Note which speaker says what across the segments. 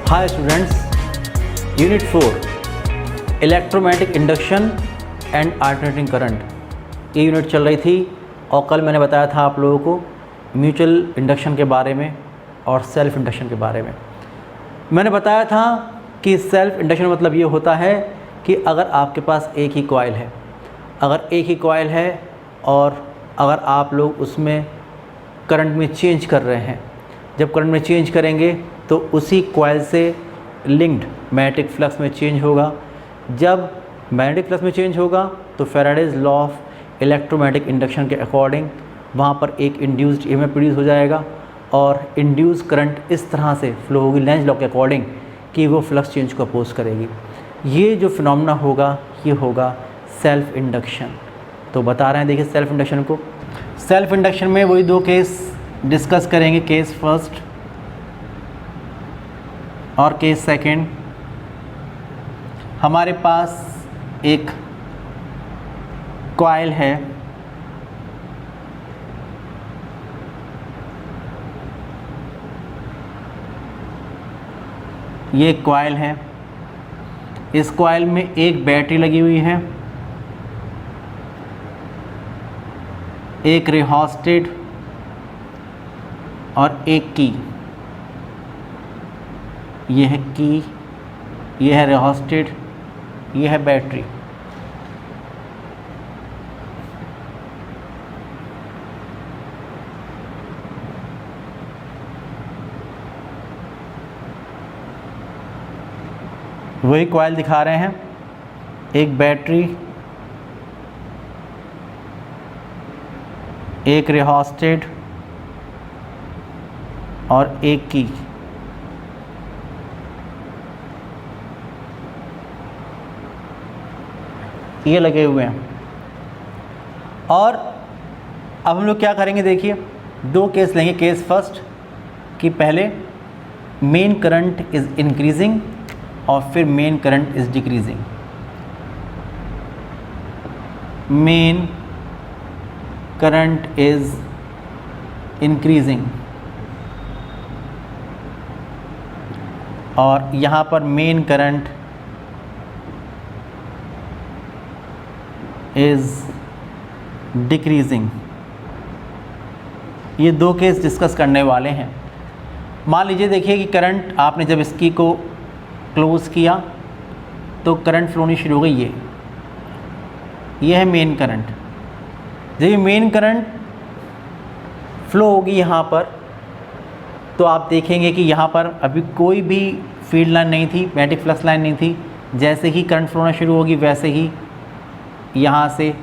Speaker 1: Hi students, unit 4 electromagnetic induction and alternating current ये unit चल रही थी। और कल मैंने बताया था आप लोगों को म्यूचुअल इंडक्शन के बारे में और सेल्फ इंडक्शन के बारे में। मैंने बताया था कि सेल्फ इंडक्शन मतलब ये होता है कि अगर आपके पास एक ही कॉइल है, और अगर आप लोग उसमें करंट में चेंज कर रहे हैं, जब करंट में चेंज करेंगे तो उसी कॉइल से लिंक्ड मैग्नेटिक फ्लक्स में चेंज होगा। जब मैग्नेटिक फ्लक्स में चेंज होगा तो Faraday's law of electromagnetic induction के अकॉर्डिंग वहाँ पर एक इंड्यूस्ड ईएमएफ प्रोड्यूस हो जाएगा और इंड्यूस करंट इस तरह से फ्लो होगी लेंज लॉ के अकॉर्डिंग कि वो फ्लक्स चेंज को अपोज करेगी। ये जो फिनोमेना होगा ये होगा सेल्फ इंडक्शन। तो बता रहे हैं, देखिए सेल्फ इंडक्शन को। सेल्फ इंडक्शन में वही दो केस डिस्कस करेंगे, केस फर्स्ट और केस सेकंड। हमारे पास एक कॉइल है, ये कॉइल है। इस कॉइल में एक बैटरी लगी हुई है, एक रिहोस्टेट और एक की। ये है की, ये है रिहोस्टेट, ये है बैटरी। वही कॉइल दिखा रहे हैं, एक बैटरी, एक रिहोस्टेट और एक की। ये लगे हुए हैं। और अब हम लोग क्या करेंगे, देखिए दो केस लेंगे। केस फर्स्ट कि पहले मेन करंट इज़ इंक्रीजिंग और फिर main current is decreasing. Main current is increasing और यहाँ पर मेन करंट इज़ डिक्रीजिंग। ये दो केस डिस्कस करने वाले हैं। मान लीजिए, देखिए कि करंट आपने जब इसकी को क्लोज़ किया तो करंट फ्लो होनी शुरू हो गई। ये है मेन करंट। जब ये मेन करंट फ्लो होगी यहाँ पर, तो आप देखेंगे कि यहाँ पर अभी कोई भी फील्ड लाइन नहीं थी, मैग्नेटिक फ्लक्स लाइन नहीं थी। जैसे ही करंट फ्लो होना शुरू होगी वैसे ही यहाँ से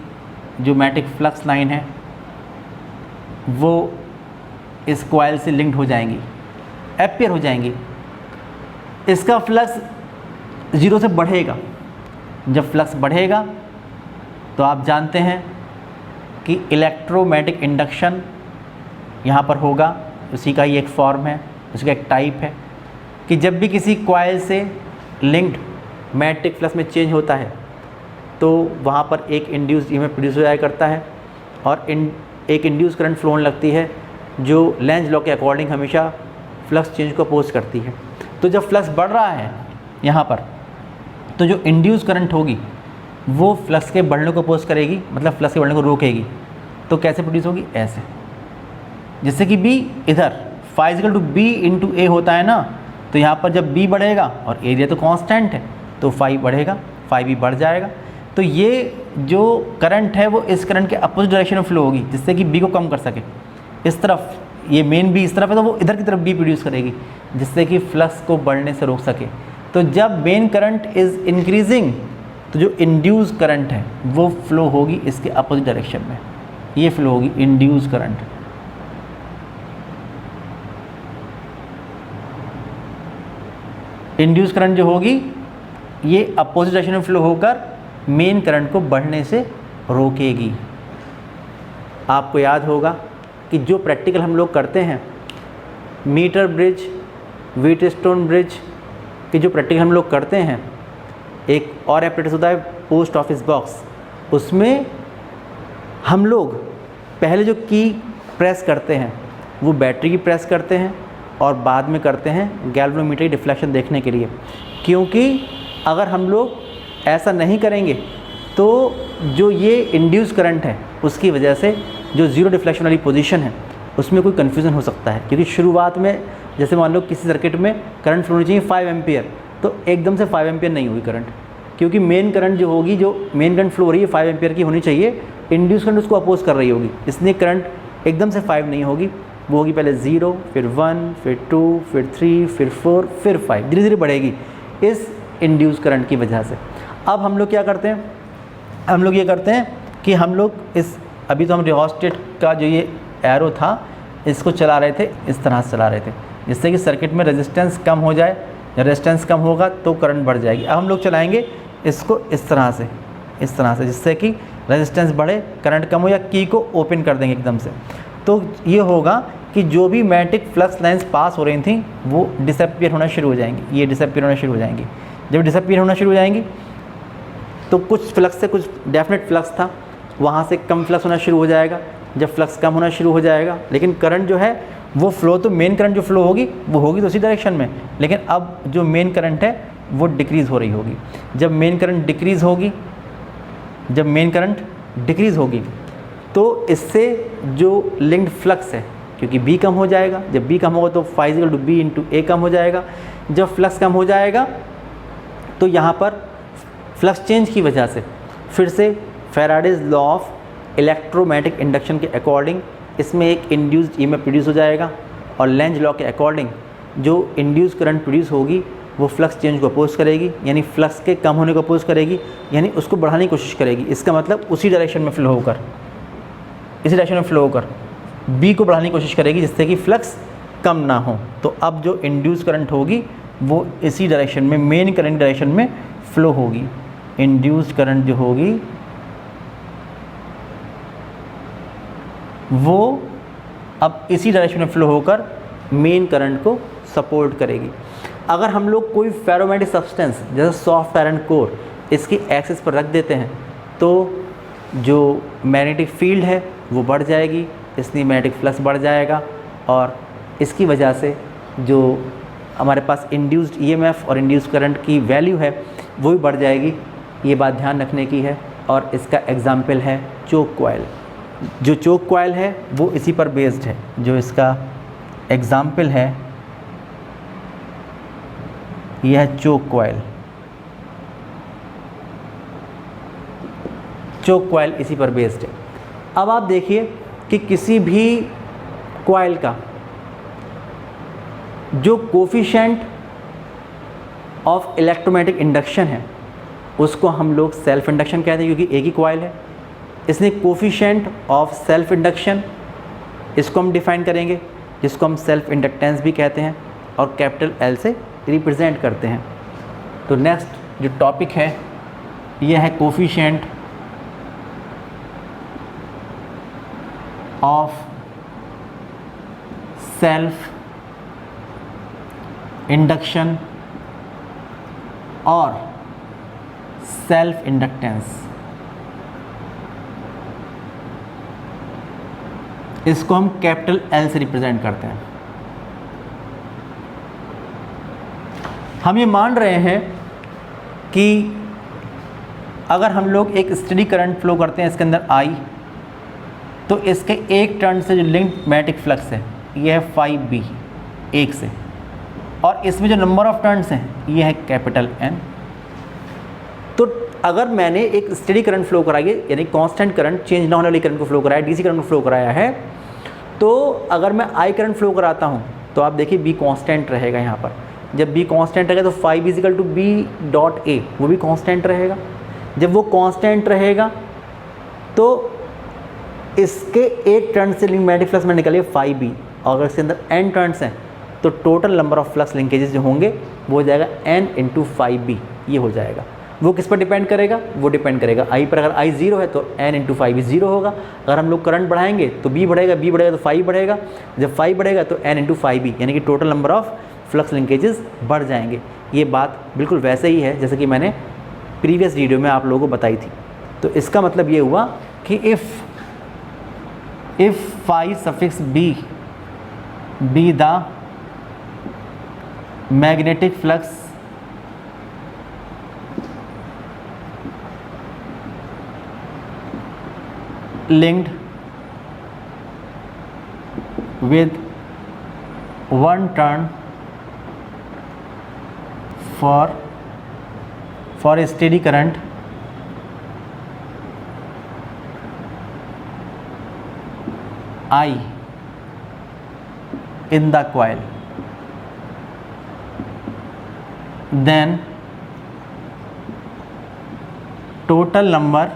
Speaker 1: जो मैग्नेटिक फ्लक्स लाइन है वो इस कॉइल से लिंक्ड हो जाएंगी, अपीयर हो जाएंगी। इसका फ्लक्स ज़ीरो से बढ़ेगा। जब फ्लक्स बढ़ेगा तो आप जानते हैं कि इलेक्ट्रोमैग्नेटिक इंडक्शन यहाँ पर होगा। उसी का ही एक फॉर्म है, उसका एक टाइप है कि जब भी किसी कॉइल से लिंक्ड मैग्नेटिक फ्लक्स में चेंज होता है तो वहाँ पर एक इंड्यूस्ड ईएमएफ प्रोड्यूस हो जाया करता है और एक इंड्यूस करंट फ्लो होने लगती है जो लेंज लॉ के अकॉर्डिंग हमेशा फ्लक्स चेंज को अपोज करती है। तो जब फ्लक्स बढ़ रहा है यहाँ पर, तो जो इंड्यूस करंट होगी वो फ्लक्स के बढ़ने को अपोज करेगी, मतलब फ्लक्स के बढ़ने को रोकेगी। तो कैसे प्रोड्यूस होगी? ऐसे, जिससे कि B इधर फाइजिकल टू B इंटू ए होता है ना, तो यहाँ पर जब B बढ़ेगा और एरिया तो कांस्टेंट है तो फाई बढ़ेगा, फाई भी बढ़ जाएगा। तो ये जो करंट है वो इस करंट के अपोजिट डायरेक्शन में फ्लो होगी, जिससे कि B को कम कर सके। इस तरफ ये मेन B इस तरफ है तो वो इधर की तरफ B प्रोड्यूस करेगी, जिससे कि फ्लक्स को बढ़ने से रोक सके। तो जब मेन करंट इज़ इंक्रीजिंग तो जो इंड्यूस करंट है वो फ्लो होगी इसके अपोजिट डायरेक्शन में। ये फ्लो होगी इंड्यूस करंट। इंड्यूस करंट जो होगी ये अपोजिट डायरेक्शन में फ्लो होकर मेन करंट को बढ़ने से रोकेगी। आपको याद होगा कि जो प्रैक्टिकल हम लोग करते हैं, मीटर ब्रिज, व्हीटस्टोन ब्रिज की जो प्रैक्टिकल हम लोग करते हैं, एक और एपरेटस होता है पोस्ट ऑफिस बॉक्स, उसमें हम लोग पहले जो की प्रेस करते हैं वो बैटरी की प्रेस करते हैं और बाद में करते हैं गैल्वेनोमीटर डिफ्लेक्शन देखने के लिए, क्योंकि अगर हम लोग ऐसा नहीं करेंगे तो जो ये इंड्यूस करंट है उसकी वजह से जो ज़ीरो डिफ्लेक्शन वाली पोजीशन है उसमें कोई कन्फ्यूज़न हो सकता है। क्योंकि शुरुआत में जैसे मान लो किसी सर्किट में करंट फ्लो होनी चाहिए 5 एम्पियर, तो एकदम से 5 एम्पियर नहीं होगी करंट, क्योंकि मेन करंट जो होगी, जो मेन करंट फ्लो हो रही है 5 एम्पियर की होनी चाहिए, इंड्यूस करंट उसको अपोज कर रही होगी, इसलिए करंट एकदम से 5 नहीं होगी, वो होगी पहले 0, फिर 1, फिर 2, फिर 3, फिर 4, फिर 5, धीरे धीरे बढ़ेगी इस इंड्यूस करंट की वजह से। अब हम लोग क्या करते हैं, हम लोग ये करते हैं कि हम लोग इस अभी तो हम रियोस्टेट का जो ये एरो था इसको चला रहे थे, इस तरह से चला रहे थे जिससे कि सर्किट में रेजिस्टेंस कम हो जाए, रेजिस्टेंस कम होगा तो करंट बढ़ जाएगी। अब हम लोग चलाएंगे इसको इस तरह से, जिससे कि रेजिस्टेंस बढ़े, करंट कम हो, या की को ओपन कर देंगे एकदम से, तो ये होगा कि जो भी मैग्नेटिक फ्लक्स लाइंस पास हो रही थी वो डिसअपीयर होना शुरू हो जाएंगी, ये डिसअपीयर होना शुरू हो जाएंगी। जब डिसअपीयर होना शुरू हो जाएंगी तो कुछ फ्लक्स से कुछ डेफिनेट फ्लक्स था वहाँ से कम फ्लक्स होना शुरू हो जाएगा। जब फ्लक्स कम होना शुरू हो जाएगा, लेकिन करंट जो है वो फ्लो तो मेन करंट जो फ्लो होगी वो होगी तो उसी डायरेक्शन में, लेकिन अब जो मेन करंट है वो डिक्रीज़ हो रही होगी। जब मेन करंट डिक्रीज़ होगी, जब मेन करंट डिक्रीज़ होगी तो इससे जो लिंक्ड फ्लक्स है, क्योंकि B कम हो जाएगा, जब B कम होगा तो φ=B × A कम हो जाएगा। जब फ्लक्स कम हो जाएगा तो यहाँ पर फ्लक्स चेंज की वजह से फिर से Faraday's law of electromagnetic induction के अकॉर्डिंग इसमें एक इंड्यूस्ड ईएमएफ प्रोड्यूस हो जाएगा, और लेंज लॉ के अकॉर्डिंग जो इंड्यूस करंट प्रोड्यूस होगी वो फ्लक्स चेंज को अपोज करेगी, यानी फ्लक्स के कम होने को अपोज करेगी, यानी उसको बढ़ाने की कोशिश करेगी। इसका मतलब उसी डायरेक्शन में फ्लो होकर, इसी डायरेक्शन में फ्लो होकर बी को बढ़ाने की कोशिश करेगी जिससे कि फ्लक्स कम ना हो। तो अब जो इंड्यूस करंट होगी वो इसी डायरेक्शन में, मेन करंट डायरेक्शन में फ्लो होगी। इंड्यूस्ड करंट जो होगी वो अब इसी डायरेक्शन में फ्लो होकर मेन करंट को सपोर्ट करेगी। अगर हम लोग कोई फेरोमैग्नेटिक सब्सटेंस जैसे सॉफ्ट आयरन कोर इसकी एक्सिस पर रख देते हैं तो जो मैग्नेटिक फील्ड है वो बढ़ जाएगी, इसलिए मैग्नेटिक फ्लक्स बढ़ जाएगा, और इसकी वजह से जो हमारे पास इंड्यूस्ड ईएमएफ और इंड्यूस्ड करंट की वैल्यू है वो भी बढ़ जाएगी। ये बात ध्यान रखने की है, और इसका एग्जाम्पल है चोक कॉइल। जो चोक कॉइल है वो इसी पर बेस्ड है। जो इसका एग्जाम्पल है यह है चोक कॉइल। चोक कॉइल इसी पर बेस्ड है। अब आप देखिए कि किसी भी कॉइल का जो कोफिशिएंट ऑफ इलेक्ट्रोमैग्नेटिक इंडक्शन है उसको हम लोग सेल्फ इंडक्शन कहते हैं, क्योंकि एक ही कॉइल है, इसलिए कोफिशिएंट ऑफ सेल्फ इंडक्शन इसको हम डिफाइन करेंगे, जिसको हम सेल्फ इंडक्टेंस भी कहते हैं, और कैपिटल L से रिप्रेजेंट करते हैं। तो नेक्स्ट जो टॉपिक है यह है कोफिशिएंट ऑफ सेल्फ इंडक्शन और सेल्फ इंडक्टेंस। इसको हम कैपिटल L से रिप्रेजेंट करते हैं। हम ये मान रहे हैं कि अगर हम लोग एक स्टेडी करंट फ्लो करते हैं इसके अंदर I, तो इसके एक टर्न से जो लिंक्ड मैग्नेटिक फ्लक्स है यह है φB, एक से, और इसमें जो नंबर ऑफ टर्न्स हैं ये है कैपिटल N। तो अगर मैंने एक स्टेडी करंट फ्लो कराई है, यानी कांस्टेंट करंट, चेंज ना होने वाली करंट को फ्लो कराया, डीसी करंट को फ्लो कराया है, तो अगर मैं I करंट फ्लो कराता हूँ तो आप देखिए B कांस्टेंट रहेगा यहाँ पर। जब B कांस्टेंट रहेगा तो φB=B.A, वो भी कांस्टेंट रहेगा। जब वो कांस्टेंट रहेगा तो इसके एक टर्न से लिंक मैग्नेटिक फ्लक्स में निकलिए φB, और अगर इसके अंदर n टर्न्स हैं तो total number of flux linkages जो होंगे वो हो जाएगा n × φB, ये हो जाएगा। वो किस पर डिपेंड करेगा? वो डिपेंड करेगा I पर। अगर I 0 है तो n × φB 0 होगा। अगर हम लोग करंट बढ़ाएंगे तो B बढ़ेगा, B बढ़ेगा तो φ बढ़ेगा, जब φ बढ़ेगा तो n × φB, यानी कि total number of flux linkages बढ़ जाएंगे। ये बात बिल्कुल वैसे ही है जैसे कि मैंने प्रीवियस वीडियो में आप लोगों को बताई थी। तो इसका मतलब ये हुआ कि if φ∗B be the magnetic flux linked with one turn for a steady current I in the coil, then total number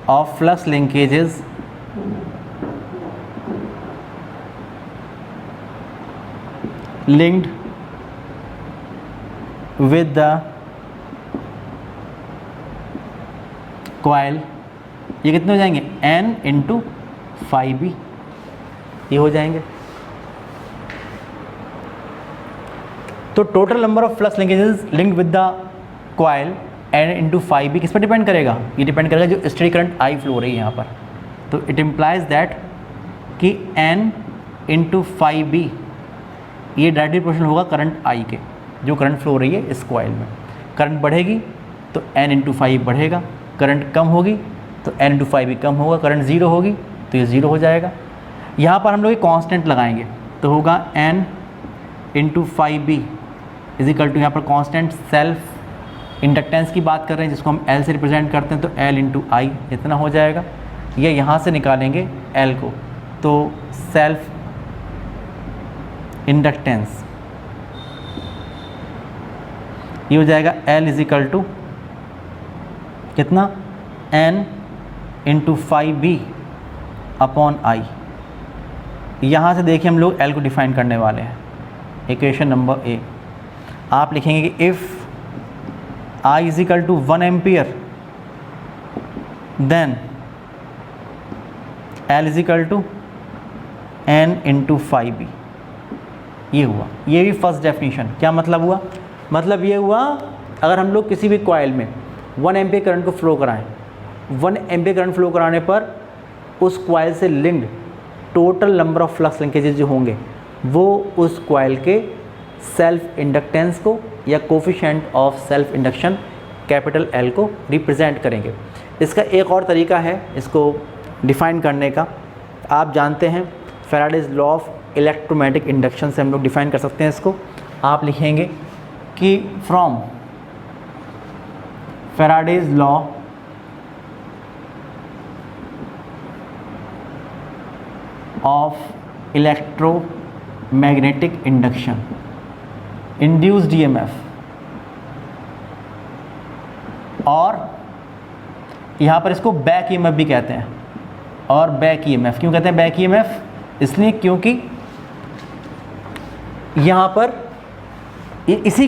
Speaker 1: of flux linkages linked with the coil, ये कितने हो जाएंगे, n इंटू फाइव बी, ये हो जाएंगे। तो total number of flux linkages linked with the coil n into five B किस पर डिपेंड करेगा, ये डिपेंड करेगा जो स्टेडी करंट आई फ्लो हो रही है यहाँ पर। तो इट इम्प्लाइज दैट कि n इंटू फाइव बी ये डायरेक्टली प्रोपोर्शनल होगा करंट आई के, जो करंट फ्लो हो रही है इस कॉइल में। करंट बढ़ेगी तो n इंटू फाइव बढ़ेगा, करंट कम होगी तो n इंटू फाइव भी कम होगा, करंट ज़ीरो होगी तो ये ज़ीरो हो जाएगा। यहाँ पर हम लोग एक कांस्टेंट लगाएंगे तो होगा n into five B is equal to, यहाँ पर कांस्टेंट सेल्फ इंडक्टेंस की बात कर रहे हैं जिसको हम L से रिप्रेजेंट करते हैं, तो L इंटू आई इतना हो जाएगा। ये यहाँ से निकालेंगे L को, तो सेल्फ इंडक्टेंस ये हो जाएगा L इज इक्वल टू कितना, N into five B upon I. यहाँ से देखिए हम लोग L को डिफाइन करने वाले हैं। इक्वेशन नंबर ए आप लिखेंगे कि if I is equal to 1 ampere then L is equal to N into five B. ये हुआ, ये भी फर्स्ट डेफिनेशन। क्या मतलब हुआ, मतलब ये हुआ अगर हम लोग किसी भी कॉइल में 1 एम्पियर करंट को फ्लो कराएं, 1 एम्पियर करंट फ्लो कराने पर उस कॉइल से linked total number of flux linkages जो होंगे वो उस कॉइल के सेल्फ इंडक्टेंस को या coefficient of self induction capital L को रिप्रेजेंट करेंगे। इसका एक और तरीका है इसको डिफ़ाइन करने का, आप जानते हैं Faraday's law of electromagnetic induction से हम लोग डिफ़ाइन कर सकते हैं इसको। आप लिखेंगे कि from Faraday's law of electromagnetic induction induced EMF, और यहाँ पर इसको बैक ईएमएफ भी कहते हैं। और बैक ईएमएफ क्यों कहते हैं बैक ईएमएफ, इसलिए क्योंकि यहाँ पर इसी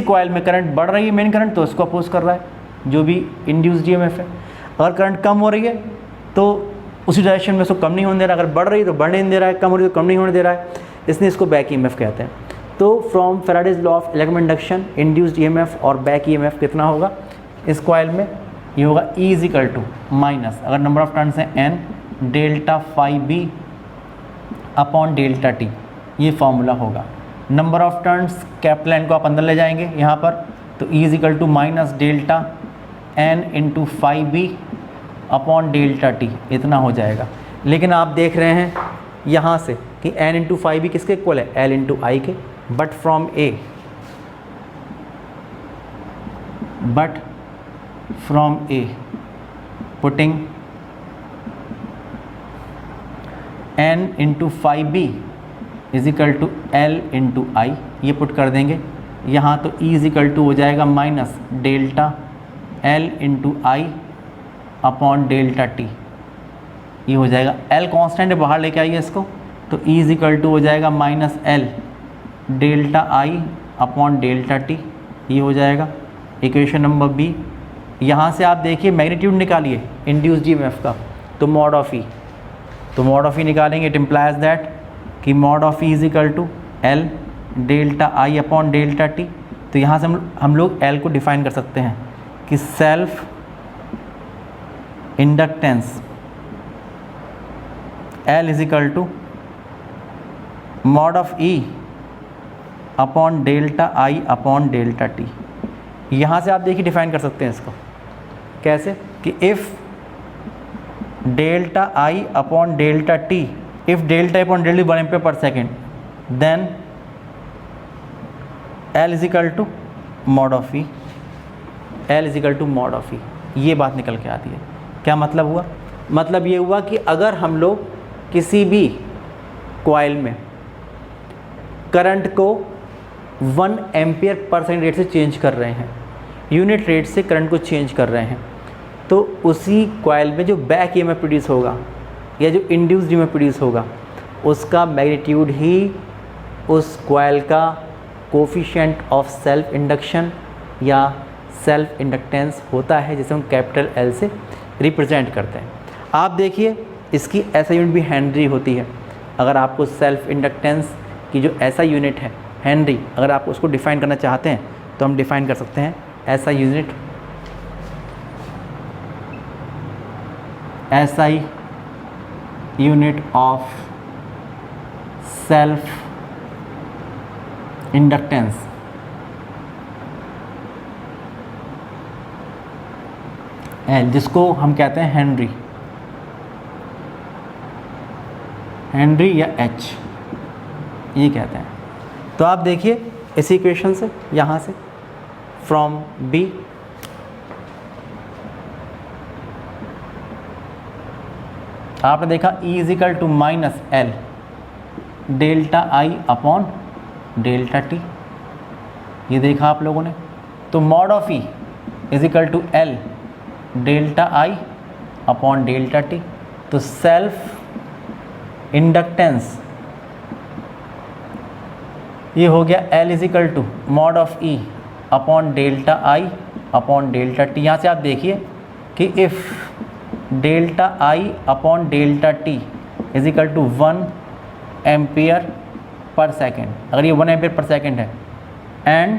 Speaker 1: कॉइल में करंट बढ़ रही है मेन करंट, तो इसको अपोज कर रहा है जो भी इंड्यूस्ड ईएमएफ है। अगर करंट कम हो रही है तो उसी डायरेक्शन में इसको कम नहीं होने दे रहा, अगर बढ़ रही है तो बढ़ने नहीं दे रहा है, कम हो रही है तो कम नहीं होने दे रहा है, इसलिए इसको बैक ईएमएफ कहते हैं। तो from Faraday's law of electromagnetic induction induced EMF और बैक ईएमएफ कितना होगा इस कॉइल में, ये होगा E is equal to minus, अगर नंबर ऑफ टर्न्स हैं n delta five B upon delta T, ये फॉर्मूला होगा। Number of turns capital N को आप अंदर ले जाएंगे यहाँ पर, तो E is equal to minus delta n into five B upon delta T इतना हो जाएगा। लेकिन आप देख रहे हैं यहाँ से कि n इंटू फाइव बी किसके इक्वल है, L into I K, but from A putting n into five B is equal to L into I, ये पुट कर देंगे यहाँ, तो E इज इक्वल टू हो जाएगा माइनस डेल्टा L इंटू आई upon delta T, ये हो जाएगा। L कांस्टेंट है, बाहर लेके आइए इसको, तो E इज इक्वल टू हो जाएगा minus L delta I upon delta T, ये हो जाएगा। इक्वेशन नंबर बी, यहाँ से आप देखिए मैग्नीट्यूड निकालिए इंड्यूस्ड ईएमएफ का, तो मॉड ऑफ E, तो मॉड ऑफ E निकालेंगे, इट इम्प्लाइज दैट कि mod of E is equal to L delta I upon delta T. तो यहाँ से हम लोग L को डिफाइन कर सकते हैं कि self inductance L is equal to mod of E upon delta I upon delta T. यहाँ से आप देखिए डिफाइन कर सकते हैं इसको कैसे कि if delta I upon delta T, if delta upon delta 1 ampere पर second, then L is equal to mod of E, L is equal to mod of E. ये बात निकल के आती है। क्या मतलब हुआ? मतलब ये हुआ कि अगर हम लोग किसी भी कॉइल में करंट को 1 एम्पियर पर सेकेंड रेट से चेंज कर रहे हैं, यूनिट रेट से करंट को चेंज कर रहे हैं, तो उसी कॉइल में जो बैक ईएमएफ प्रोड्यूस होगा या जो इंड्यूस्ड ईएमएफ प्रोड्यूस होगा, उसका मैग्नीट्यूड ही उस कॉइल का कोफिशिएंट ऑफ सेल्फ इंडक्शन या सेल्फ इंडक्टेंस होता है, जिसे हम कैपिटल एल से रिप्रेजेंट करते हैं। आप देखिए इसकी ऐसा यूनिट भी हेनरी होती है। अगर आपको सेल्फ इंडक्टेंस की जो ऐसा यूनिट है हेनरी, अगर आप उसको डिफ़ाइन करना चाहते हैं तो हम डिफ़ाइन कर सकते हैं ऐसा unit, SI unit of self inductance L, जिसको हम कहते हैं हेनरी, हेनरी या H ये कहते हैं। तो आप देखिए इस इक्वेशन से, यहाँ से फ्रॉम B आपने देखा E is equal to minus L delta I upon delta T, ये देखा आप लोगों ने। तो mod of E is equal to L delta I upon delta T। तो सेल्फ इंडक्टेंस ये हो गया L is equal to mod of E upon delta I upon delta T। यहाँ से आप देखिए कि if delta I upon delta T is equal to 1 ampere per second, अगर ये 1 एम्पियर पर सेकेंड है, and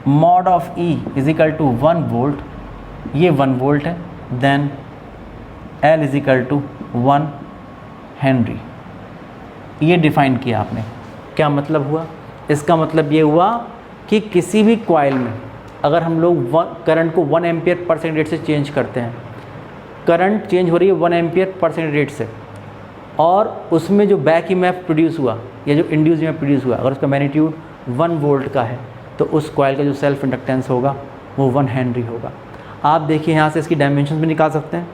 Speaker 1: mod of E is equal to 1 volt, ये 1 volt है, then L is equal to 1 henry. ये डिफ़ाइन किया आपने। क्या मतलब हुआ? इसका मतलब ये हुआ कि किसी भी कॉइल में अगर हम लोग करंट को 1 एम्पियर पर सेकेंड रेट से चेंज करते हैं, करंट चेंज हो रही है 1 एम्पियर पर सेकेंड रेट से, और उसमें जो बैक ईएमएफ प्रोड्यूस हुआ या जो इंड्यूस ईएमएफ प्रोड्यूस हुआ, अगर उसका मैग्नीट्यूड 1 वोल्ट का है, तो उस कॉइल का जो सेल्फ इंडक्टेंस होगा वो 1 हेनरी होगा। आप देखिए यहाँ से इसकी डायमेंशन भी निकाल सकते हैं।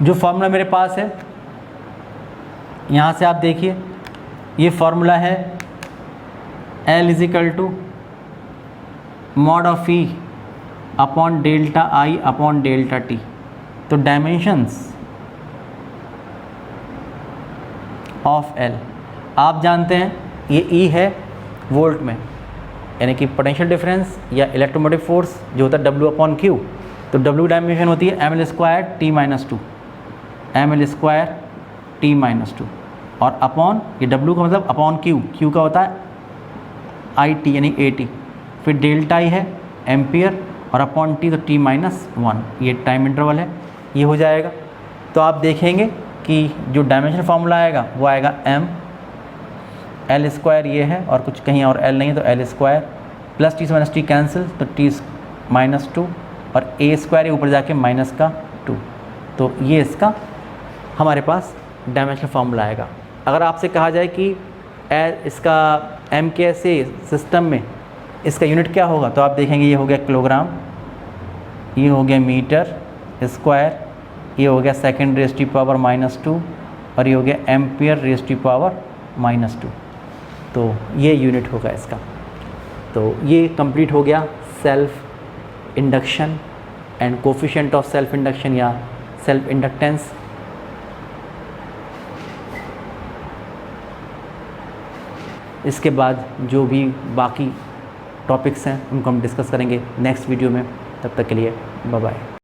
Speaker 1: जो फार्मूला मेरे पास है यहाँ से आप देखिए, ये फार्मूला है L is equal to mod of E upon delta I upon delta T। तो डायमेंशंस ऑफ L आप जानते हैं, ये E है वोल्ट में, यानी कि पोटेंशियल डिफरेंस या इलेक्ट्रोमोटिव फोर्स जो होता है W अपॉन Q। तो W डायमेंशन होती है ml square T minus 2, ml square T minus 2, और अपॉन ये W का मतलब अपॉन Q का होता है IT यानी AT, फिर डेल्टा I है एम्पियर, और अपॉन T तो T माइनस 1, ये टाइम इंटरवल है, ये हो जाएगा। तो आप देखेंगे कि जो डायमेंशन फार्मूला आएगा वो आएगा m, L स्क्वायर ये है और कुछ कहीं और L नहीं है, तो L स्क्वायर प्लस T से माइनस T कैंसिल, तो T माइनस 2, और A स्क्वायर ये ऊपर जाके माइनस का 2। तो ये इसका हमारे पास डायमेंशनल फार्मूला आएगा। अगर आपसे कहा जाए कि इसका एम के से सिस्टम में इसका यूनिट क्या होगा, तो आप देखेंगे ये हो गया किलोग्राम, ये हो गया मीटर स्क्वायर, ये हो गया second raise to power minus 2, और ये हो गया ampere raise to power minus 2। तो ये यूनिट होगा इसका। तो ये कंप्लीट हो गया self induction and coefficient of self induction या सेल्फ इंडक्टेंस। इसके बाद जो भी बाकी टॉपिक्स हैं उनको हम डिस्कस करेंगे नेक्स्ट वीडियो में। तब तक के लिए बाय बाय।